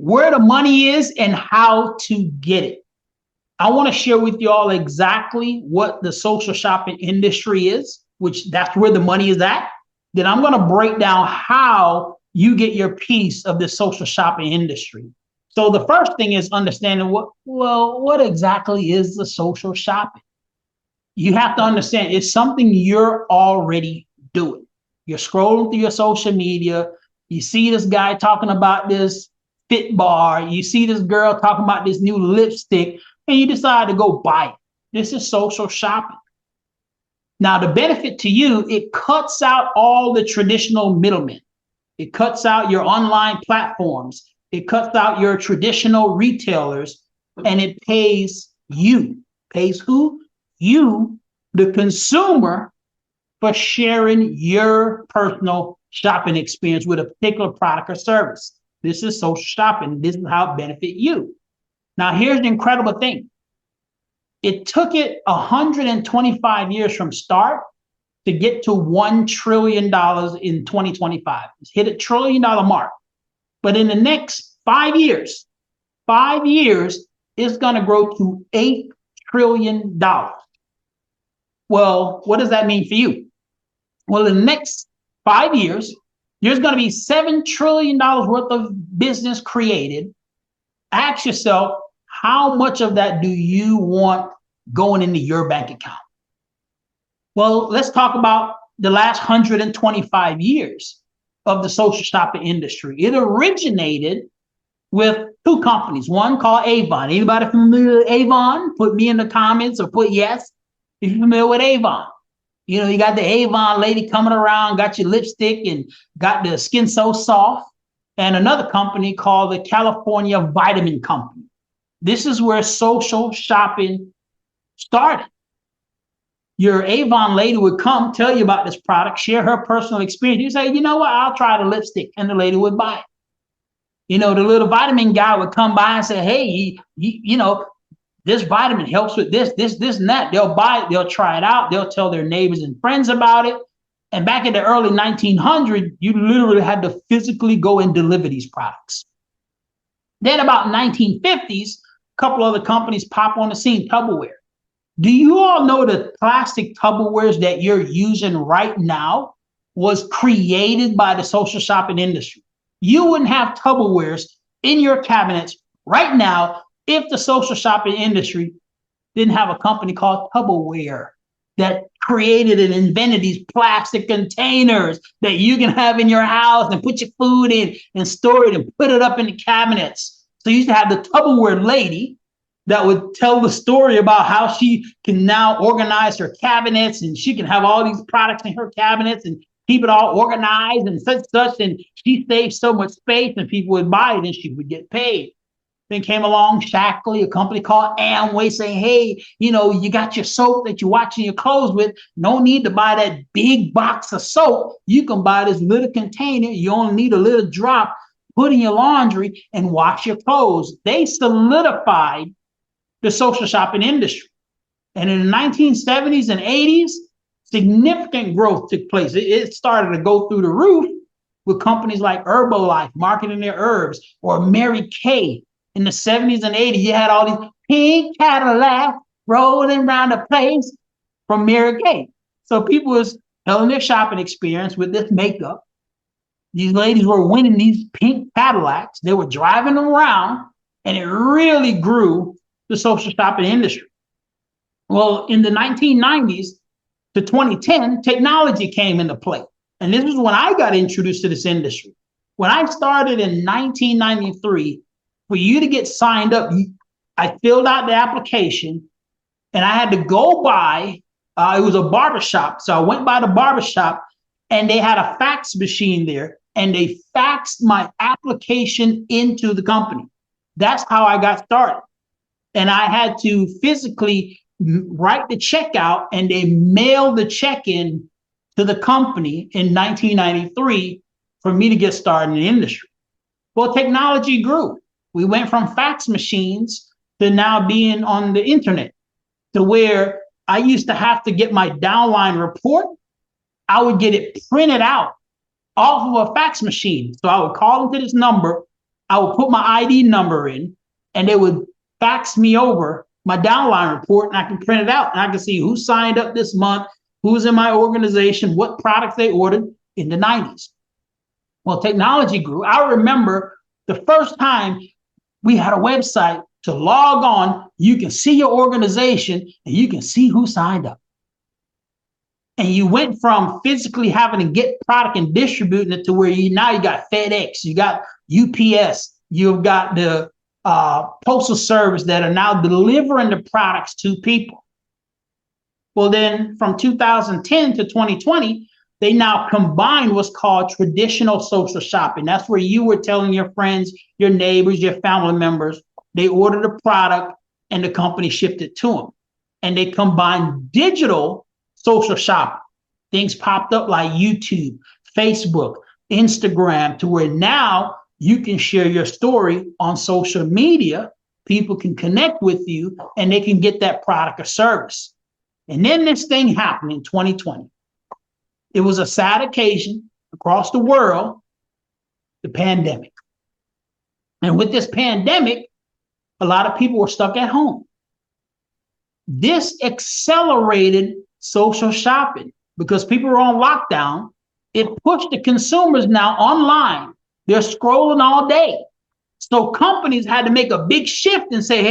where the money is and how to get it. I want to share with you all exactly what the social shopping industry is, which that's where the money is at. Then I'm going to break down how you get your piece of the social shopping industry. So the first thing is understanding what exactly is the social shopping? You have to understand it's something you're already doing. You're scrolling through your social media. You see this guy talking about this fit bar. You see this girl talking about this new lipstick, and you decide to go buy it. This is social shopping. Now, the benefit to you, it cuts out all the traditional middlemen. It cuts out your online platforms. It cuts out your traditional retailers, and it pays you. Pays who? You, the consumer, for sharing your personal shopping experience with a particular product or service. This is social shopping. This is how it benefits you. Now, here's the incredible thing. It took it 125 years from start to get to $1 trillion in 2025. It's hit a $1 trillion mark. But in the next 5 years, it's going to grow to $8 trillion. Well, what does that mean for you? Well, in the next 5 years, there's going to be $7 trillion worth of business created. Ask yourself, how much of that do you want going into your bank account? Well, let's talk about the last 125 years of the social shopping industry. It originated with two companies, one called Avon. Anybody familiar with Avon? Put me in the comments or put yes if you're familiar with Avon. You know, you got the Avon lady coming around, got your lipstick and got the skin so soft. And another company called the California Vitamin Company. This is where social shopping started. Your Avon lady would come, tell you about this product, share her personal experience. You say, you know what, I'll try the lipstick. And the lady would buy it. You know, the little vitamin guy would come by and say, hey, you know, this vitamin helps with this, and that. They'll buy it. They'll try it out. They'll tell their neighbors and friends about it. And back in the early 1900s, you literally had to physically go and deliver these products. Then about 1950s, a couple other companies pop on the scene, Tupperware. Do you all know the plastic Tupperwares that you're using right now was created by the social shopping industry? You wouldn't have Tupperwares in your cabinets right now if the social shopping industry didn't have a company called Tupperware that created and invented these plastic containers that you can have in your house and put your food in and store it and put it up in the cabinets. So you used to have the Tupperware lady that would tell the story about how she can now organize her cabinets and she can have all these products in her cabinets and keep it all organized and such, and she saved so much space and people would buy it and she would get paid. Then came along Shackley, a company called Amway, saying, hey, you know, you got your soap that you're washing your clothes with. No need to buy that big box of soap. You can buy this little container. You only need a little drop, put in your laundry and wash your clothes. They solidified the social shopping industry. And in the 1970s and 80s, significant growth took place. It started to go through the roof with companies like Herbalife marketing their herbs, or Mary Kay. In the 70s and 80s, you had all these pink Cadillacs rolling around the place from Mary Kay. So people was telling their shopping experience with this makeup. These ladies were winning these pink Cadillacs. They were driving them around, and it really grew the social shopping industry. Well, in the 1990s to 2010, technology came into play. And this is when I got introduced to this industry. When I started in 1993, for you to get signed up, I filled out the application and I had to go by, it was a barbershop. So I went by the barbershop and they had a fax machine there and they faxed my application into the company. That's how I got started. And I had to physically write the check out and they mailed the check in to the company in 1993 for me to get started in the industry. Well, technology grew. We went from fax machines to now being on the internet, to where I used to have to get my downline report. I would get it printed out off of a fax machine. So I would call into this number. I would put my ID number in, and they would fax me over my downline report, and I can print it out, and I can see who signed up this month, who's in my organization, what products they ordered in the 90s. Well, technology grew. I remember the first time we had a website to log on, you can see your organization and you can see who signed up. And you went from physically having to get product and distributing it to where now you got FedEx, you got UPS, you've got the postal service that are now delivering the products to people. Well, then from 2010 to 2020, they now combined what's called traditional social shopping. That's where you were telling your friends, your neighbors, your family members, they ordered a product and the company shipped it to them. And they combined digital social shopping. Things popped up like YouTube, Facebook, Instagram, to where now you can share your story on social media. People can connect with you and they can get that product or service. And then this thing happened in 2020. It was a sad occasion across the world, the pandemic. And with this pandemic, a lot of people were stuck at home. This accelerated social shopping because people were on lockdown. It pushed the consumers now online. They're scrolling all day. So companies had to make a big shift and say,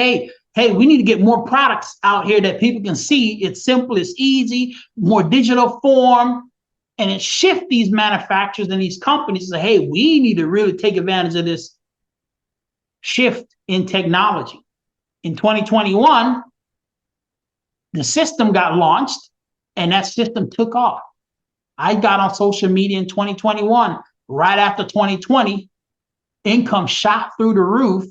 hey, we need to get more products out here that people can see. It's simple, it's easy, more digital form. And it shift these manufacturers and these companies to say, hey, we need to really take advantage of this shift in technology. In 2021, the system got launched and that system took off. I got on social media in 2021, right after 2020, income shot through the roof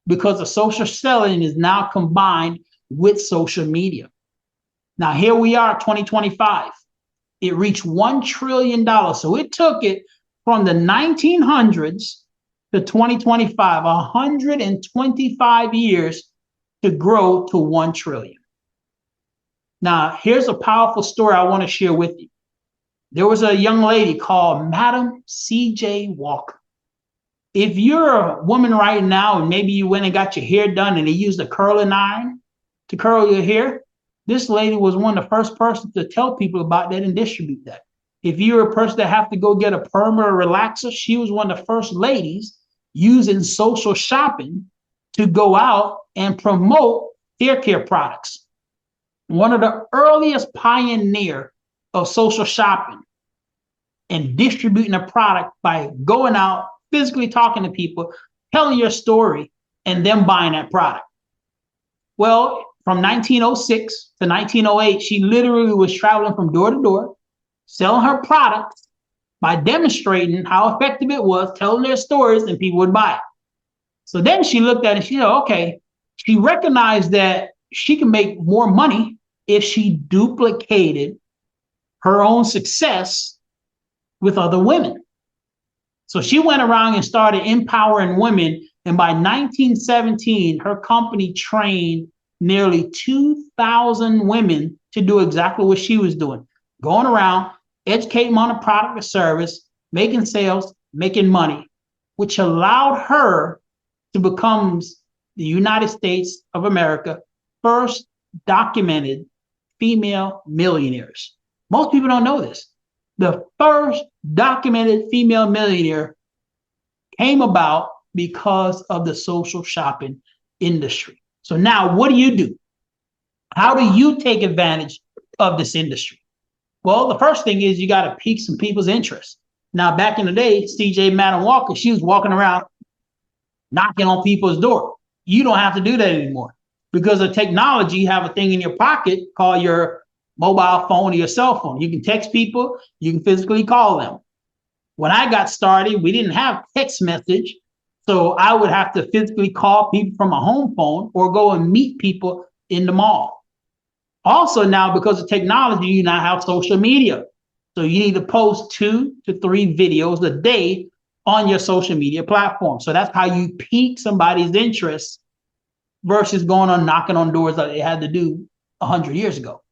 because the social selling is now combined with social media. Now, here we are, 2025. It reached $1 trillion. So it took it from the 1900s to 2025, 125 years to grow to 1 trillion. Now, here's a powerful story I want to share with you. There was a young lady called Madam C.J. Walker. If you're a woman right now and maybe you went and got your hair done and they used a curling iron to curl your hair, this lady was one of the first persons to tell people about that and distribute that. If you're a person that have to go get a perm or a relaxer, she was one of the first ladies using social shopping to go out and promote hair care products. One of the earliest pioneer of social shopping and distributing a product by going out, physically talking to people, telling your story, and them buying that product. Well, from 1906 to 1908, she literally was traveling from door to door, selling her products by demonstrating how effective it was, telling their stories, and people would buy it. So then she looked at it and she said, okay, she recognized that she can make more money if she duplicated her own success with other women. So she went around and started empowering women. And by 1917, her company trained nearly 2,000 women to do exactly what she was doing, going around, educating them on a product or service, making sales, making money, which allowed her to become the United States of America first documented female millionaires. Most people don't know this. The first documented female millionaire came about because of the social shopping industry. So now what do? How do you take advantage of this industry? Well, the first thing is you got to pique some people's interest. Now, back in the day, C.J. Madam Walker, she was walking around knocking on people's door. You don't have to do that anymore because of technology. You have a thing in your pocket called your mobile phone or your cell phone. You can text people. You can physically call them. When I got started, we didn't have text message. So I would have to physically call people from a home phone or go and meet people in the mall. Also now, because of technology, you now have social media. So you need to post 2 to 3 videos a day on your social media platform. So that's how you pique somebody's interest versus going on knocking on doors like they had to do 100 years ago.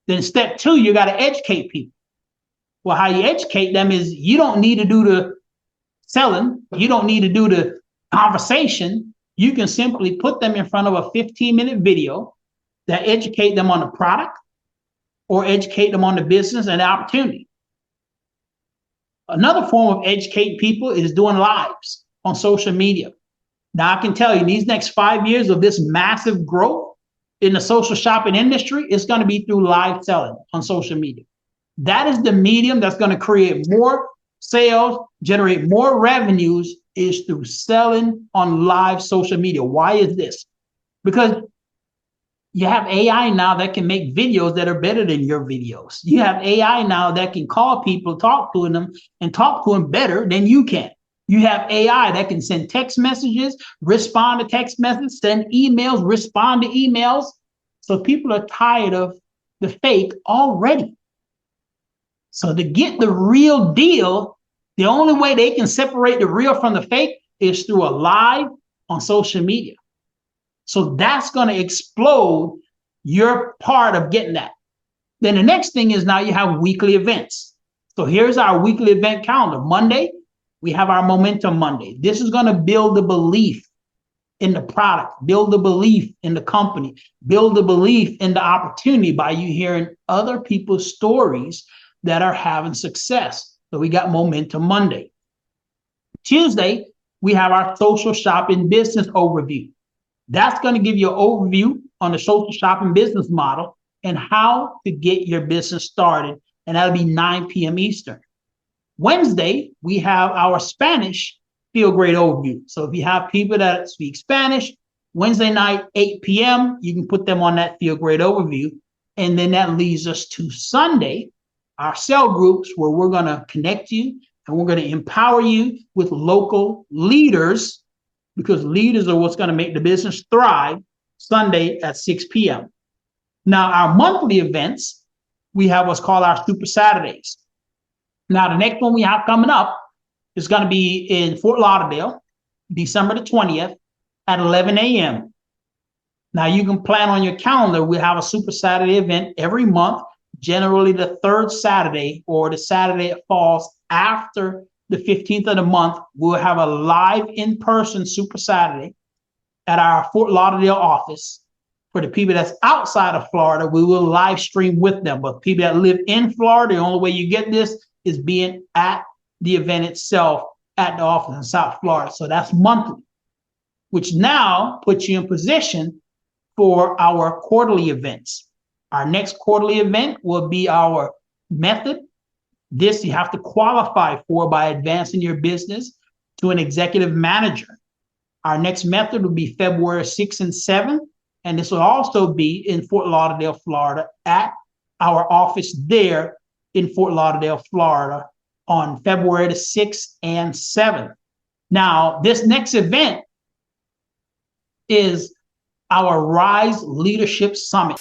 Then step 2, you got to educate people. Well, how you educate them is you don't need to do the selling. You don't need to do the conversation, you can simply put them in front of a 15-minute video that educate them on the product or educate them on the business and the opportunity. Another form of educating people is doing lives on social media. Now, I can tell you, these next 5 years of this massive growth in the social shopping industry, it's going to be through live selling on social media. That is the medium that's going to create more sales, generate more revenues, is through selling on live social media. Why is this? Because you have AI now that can make videos that are better than your videos. You have AI now that can call people, talk to them, and talk to them better than you can. You have AI that can send text messages, respond to text messages, send emails, respond to emails. So people are tired of the fake already. So to get the real deal, the only way they can separate the real from the fake is through a live on social media. So that's going to explode your part of getting that. Then the next thing is now you have weekly events. So here's our weekly event calendar. Monday, we have our Momentum Monday. This is going to build the belief in the product, build the belief in the company, build the belief in the opportunity by you hearing other people's stories that are having success. So we got Momentum Monday. Tuesday, we have our social shopping business overview. That's going to give you an overview on the social shopping business model and how to get your business started. And that'll be 9 p.m. Eastern. Wednesday, we have our Spanish field grade overview. So if you have people that speak Spanish, Wednesday night, 8 p.m., you can put them on that field grade overview. And then that leads us to Sunday, our cell groups, where we're going to connect you and we're going to empower you with local leaders, because leaders are what's going to make the business thrive, Sunday at 6 p.m. Now, our monthly events, we have what's called our Super Saturdays. Now, the next one we have coming up is going to be in Fort Lauderdale, December the 20th at 11 a.m. Now, you can plan on your calendar. We have a Super Saturday event every month, generally the third Saturday or the Saturday that falls after the 15th of the month. We'll have a live in-person Super Saturday at our Fort Lauderdale office. For the people that's outside of Florida, we will live stream with them. But people that live in Florida, the only way you get this is being at the event itself at the office in South Florida. So that's monthly, which now puts you in position for our quarterly events. Our next quarterly event will be our method. This you have to qualify for by advancing your business to an executive manager. Our next method will be February 6th and 7th. And this will also be in Fort Lauderdale, Florida, at our office there in Fort Lauderdale, Florida, on February the 6th and 7th. Now, this next event is our Rise Leadership Summit.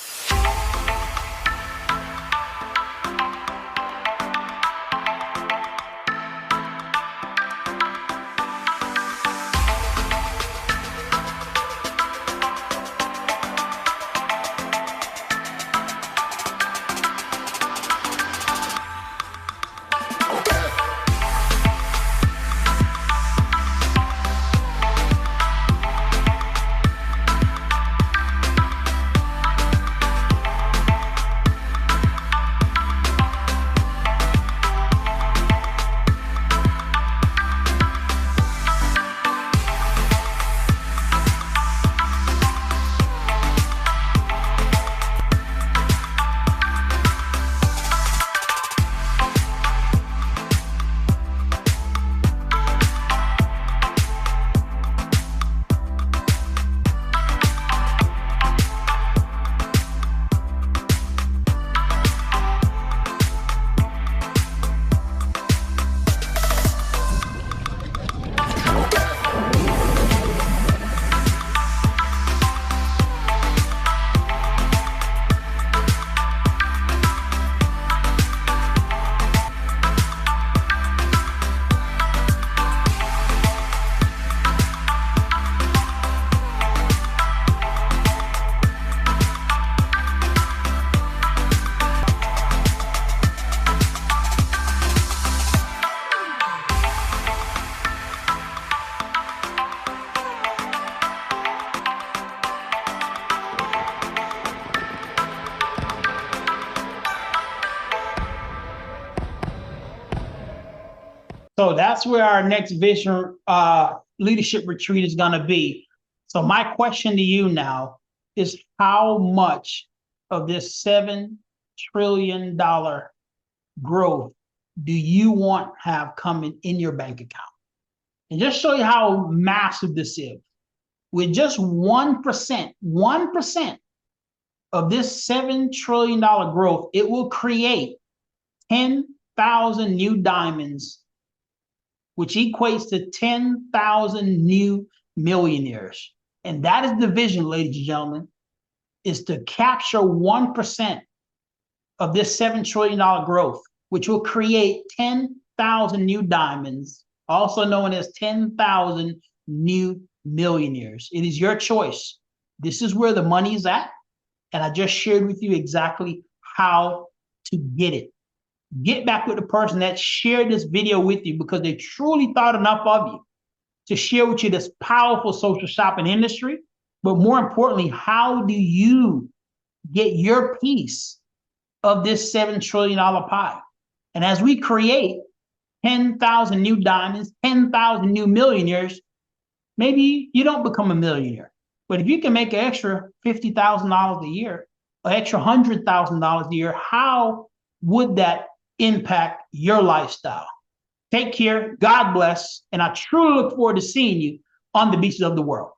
So that's where our next vision leadership retreat is going to be. So my question to you now is, how much of this $7 trillion growth do you want to have coming in your bank account? And just show you how massive this is. With just 1% of this $7 trillion growth, it will create 10,000 new diamonds, which equates to 10,000 new millionaires. And that is the vision, ladies and gentlemen, is to capture 1% of this $7 trillion growth, which will create 10,000 new diamonds, also known as 10,000 new millionaires. It is your choice. This is where the money is at. And I just shared with you exactly how to get it. Get back with the person that shared this video with you because they truly thought enough of you to share with you this powerful social shopping industry. But more importantly, how do you get your piece of this $7 trillion pie? And as we create 10,000 new diamonds, 10,000 new millionaires, maybe you don't become a millionaire. But if you can make an extra $50,000 a year, an extra $100,000 a year, how would that impact your lifestyle? Take care. God bless. And I truly look forward to seeing you on the beaches of the world.